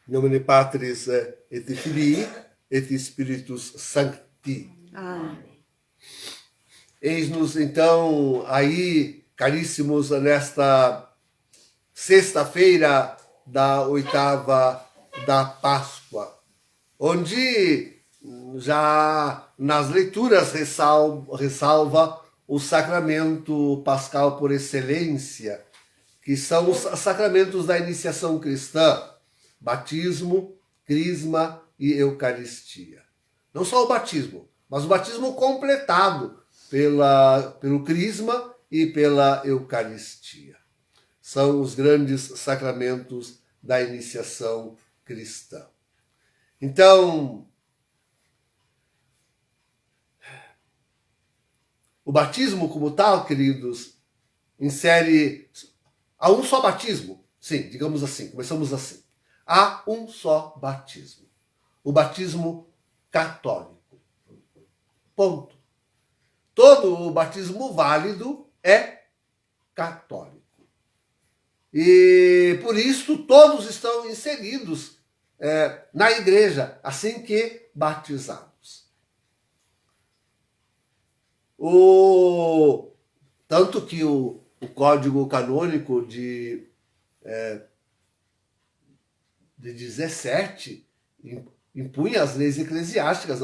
In nomine Patris et Filii et Spiritus Sancti. Amém. Eis-nos então aí, caríssimos, nesta sexta-feira da oitava da Páscoa, onde já nas leituras ressalva o sacramento pascal por excelência, que são os sacramentos da iniciação cristã: batismo, crisma e eucaristia. Não só o batismo, mas o batismo completado pelo crisma e pela eucaristia. São os grandes sacramentos da iniciação cristã. Então, o batismo como tal, queridos, insere a um só batismo. Sim, digamos assim, começamos assim. Há um só batismo. O batismo católico. Ponto. Todo o batismo válido é católico. E por isso todos estão inseridos na igreja, assim que batizados. Tanto que o Código Canônico de 17 impunha as leis eclesiásticas,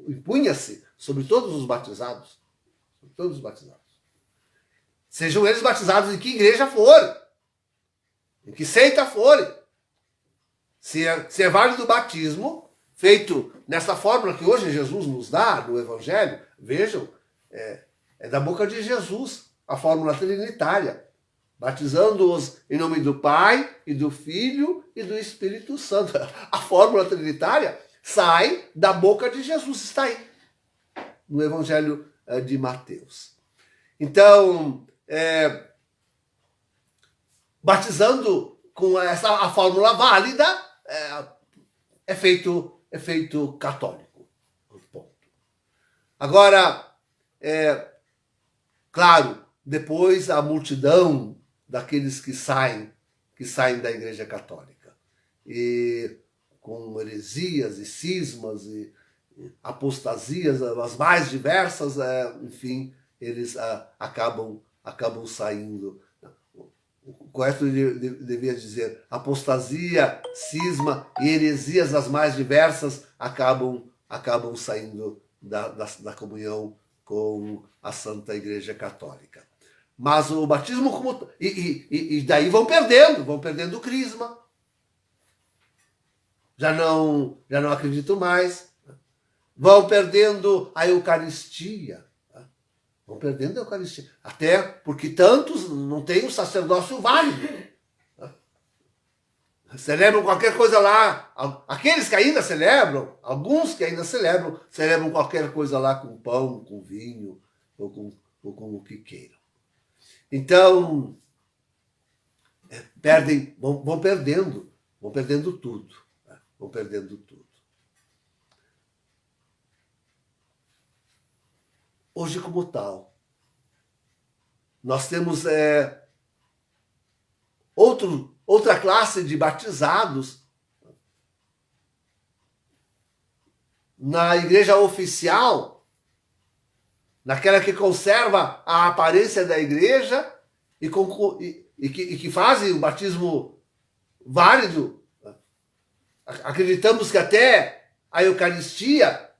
impunha-se sobre todos os batizados. Sobre todos os batizados. Sejam eles batizados em que igreja forem, em que seita forem. Se é válido o batismo, feito nessa fórmula que hoje Jesus nos dá no Evangelho, vejam, é da boca de Jesus, a fórmula trinitária, batizando-os em nome do Pai, e do Filho e do Espírito Santo. A fórmula trinitária sai da boca de Jesus, está aí, no Evangelho de Mateus. Então, batizando com a fórmula válida, é feito católico. Ponto. Agora, claro, depois a multidão daqueles que saem da Igreja Católica, e com heresias e cismas e apostasias as mais diversas, enfim, eles acabam saindo. O correto devia dizer: apostasia, cisma e heresias as mais diversas acabam saindo da comunhão com a Santa Igreja Católica. Mas o batismo e daí vão perdendo o crisma. Já não acredito mais. Vão perdendo a Eucaristia. Vão perdendo a Eucaristia. Até porque tantos não têm o sacerdócio válido. Celebram qualquer coisa lá. Aqueles que ainda celebram, alguns que ainda celebram qualquer coisa lá com pão, com vinho, ou com o que queiram. Então, vão perdendo tudo. Vão perdendo tudo. Hoje, como tal, nós temos outra classe de batizados na igreja oficial, naquela que conserva a aparência da igreja e que fazem o batismo válido. Acreditamos que até a Eucaristia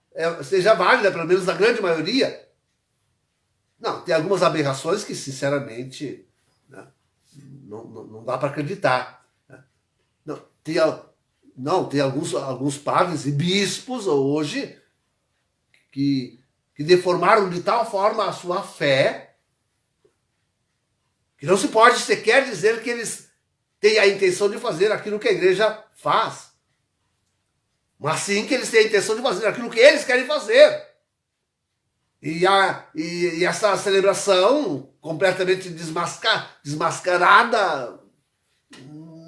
seja válida, pelo menos na grande maioria. Não, tem algumas aberrações que, sinceramente, né, não dá para acreditar. Né? Tem alguns padres e bispos hoje que deformaram de tal forma a sua fé que não se pode sequer dizer que eles têm a intenção de fazer aquilo que a igreja faz, mas sim que eles têm a intenção de fazer aquilo que eles querem fazer. E essa celebração completamente desmascarada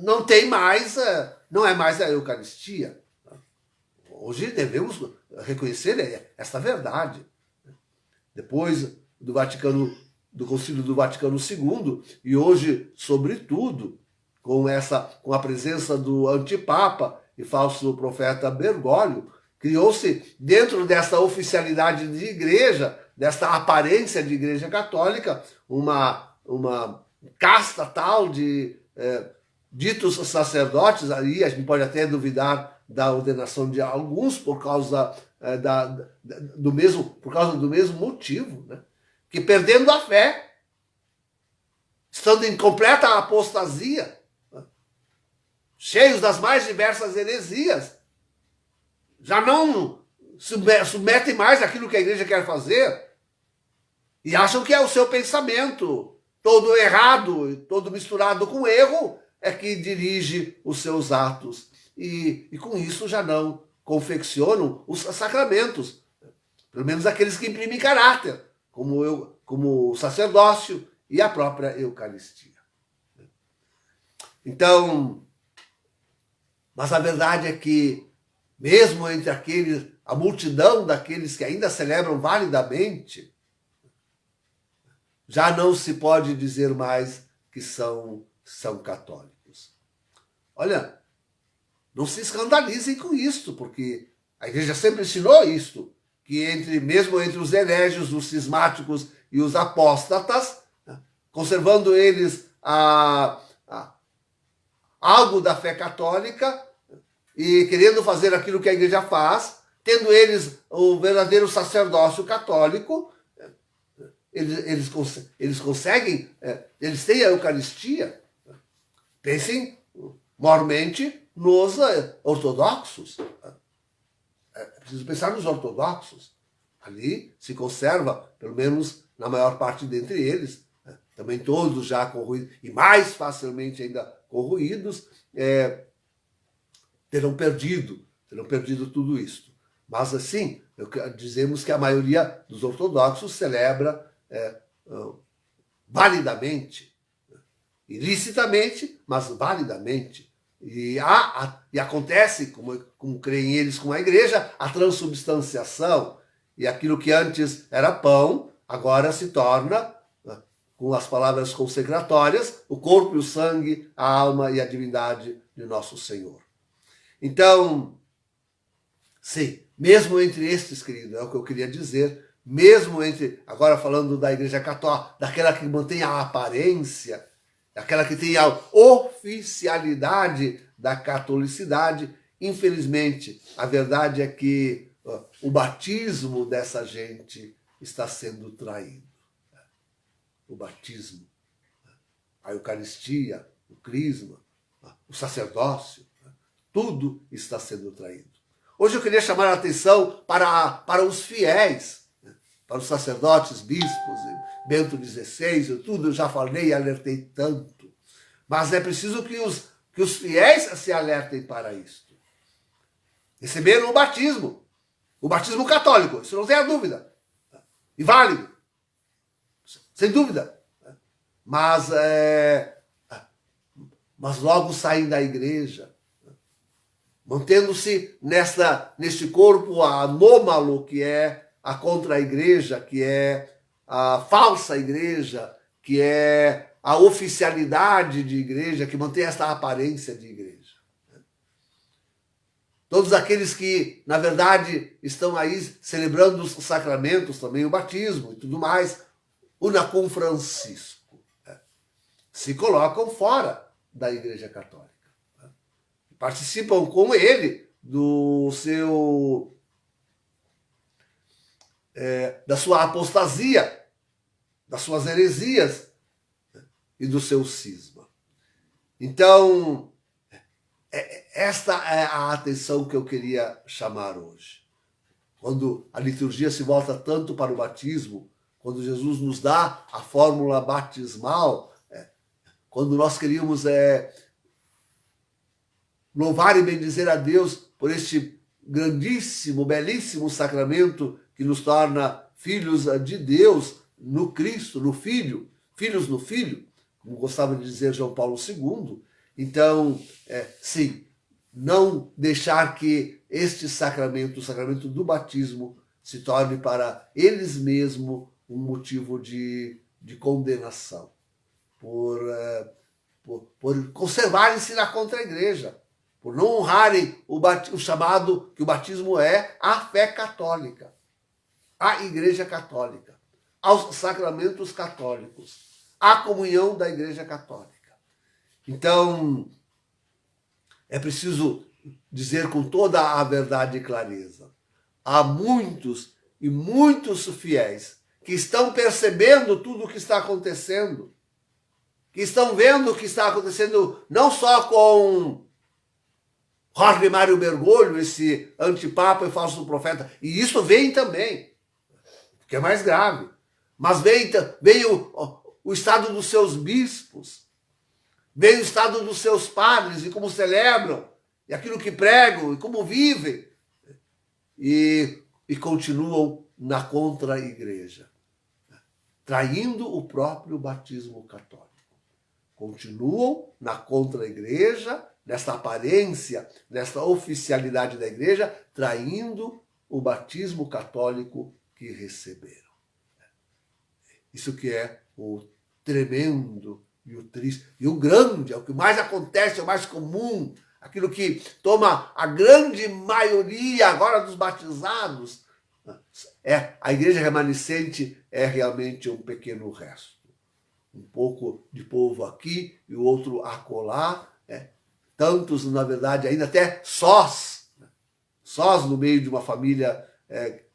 não é mais a Eucaristia. Hoje devemos reconhecer esta verdade. Depois do Concílio do Vaticano II, e hoje, sobretudo, com a presença do antipapa e falso profeta Bergoglio, criou-se dentro dessa oficialidade de igreja, desta aparência de igreja católica, uma casta tal de ditos sacerdotes. Aí a gente pode até duvidar da ordenação de alguns por causa do mesmo motivo, né? Que perdendo a fé, estando em completa apostasia, né? Cheios das mais diversas heresias, já não submetem mais aquilo que a igreja quer fazer e acham que é o seu pensamento todo errado, todo misturado com erro, é que dirige os seus atos. E com isso já não confeccionam os sacramentos, pelo menos aqueles que imprimem caráter, como o sacerdócio e a própria Eucaristia. Então, mas a verdade é que, mesmo entre a multidão daqueles que ainda celebram validamente, já não se pode dizer mais que são católicos. Olha, não se escandalizem com isto, porque a igreja sempre ensinou isto, que mesmo entre os hereges, os cismáticos e os apóstatas, conservando eles algo da fé católica e querendo fazer aquilo que a igreja faz, tendo eles o verdadeiro sacerdócio católico, eles conseguem, eles têm a Eucaristia. Pensem mormente nos ortodoxos. É preciso pensar nos ortodoxos. Ali se conserva, pelo menos na maior parte dentre eles, também todos já corroídos, e mais facilmente ainda corroídos, terão perdido tudo isso. Mas assim, dizemos que a maioria dos ortodoxos celebra validamente, ilicitamente, mas validamente. E acontece, como creem eles com a igreja, a transubstanciação. E aquilo que antes era pão, agora se torna, com as palavras consecratórias, o corpo e o sangue, a alma e a divindade de nosso Senhor. Então, sim, mesmo entre estes, querido, é o que eu queria dizer, mesmo entre, agora falando da igreja católica, daquela que mantém a aparência, daquela que tem a oficialidade da catolicidade, infelizmente, a verdade é que o batismo dessa gente está sendo traído. O batismo, a Eucaristia, o crisma, o sacerdócio, tudo está sendo traído. Hoje eu queria chamar a atenção para os fiéis, para os sacerdotes, bispos, Bento XVI, tudo eu já falei e alertei tanto. Mas é preciso que os fiéis se alertem para isto. Receberam o batismo católico, isso não tem a dúvida. E válido, sem dúvida. Mas logo saem da igreja, mantendo-se neste corpo anômalo que é a contra-igreja, que é a falsa igreja, que é a oficialidade de igreja, que mantém essa aparência de igreja. Todos aqueles que, na verdade, estão aí celebrando os sacramentos, também o batismo e tudo mais, una com Francisco, se colocam fora da Igreja Católica. Participam com ele da sua apostasia, das suas heresias e do seu cisma. Então, esta é a atenção que eu queria chamar hoje. Quando a liturgia se volta tanto para o batismo, quando Jesus nos dá a fórmula batismal, quando nós queríamos louvar e bendizer a Deus por este grandíssimo, belíssimo sacramento que nos torna filhos de Deus no Cristo, no Filho, filhos no Filho, como gostava de dizer João Paulo II. Então, sim, não deixar que este sacramento, o sacramento do batismo, se torne para eles mesmos um motivo de condenação, por por conservarem-se na contra-igreja, por não honrarem o chamado que o batismo é, a fé católica, a Igreja Católica, aos sacramentos católicos, à comunhão da Igreja Católica. Então, é preciso dizer com toda a verdade e clareza, há muitos e muitos fiéis que estão percebendo tudo o que está acontecendo, que estão vendo o que está acontecendo não só com Jorge Mário Bergoglio, esse antipapa e falso profeta, e isso vem também, que é mais grave, mas veio o estado dos seus bispos, veio o estado dos seus padres e como celebram, e aquilo que pregam, e como vivem, e continuam na contra-igreja, traindo o próprio batismo católico. Continuam na contra-igreja, nesta aparência, nesta oficialidade da igreja, traindo o batismo católico que receberam. Isso que é o tremendo e o triste, e o grande, é o que mais acontece, é o mais comum, aquilo que toma a grande maioria agora dos batizados, a igreja remanescente é realmente um pequeno resto. Um pouco de povo aqui e o outro acolá, tantos, na verdade, ainda até sós no meio de uma família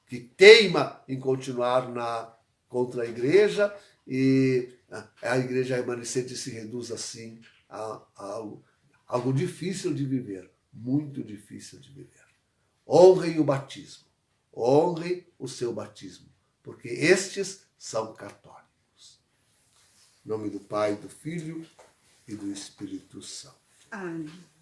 que teima em continuar contra a igreja, e a igreja remanescente se reduz assim a algo difícil de viver, muito difícil de viver. Honrem o batismo, honrem o seu batismo, porque estes são católicos. Em nome do Pai, do Filho e do Espírito Santo. Amém.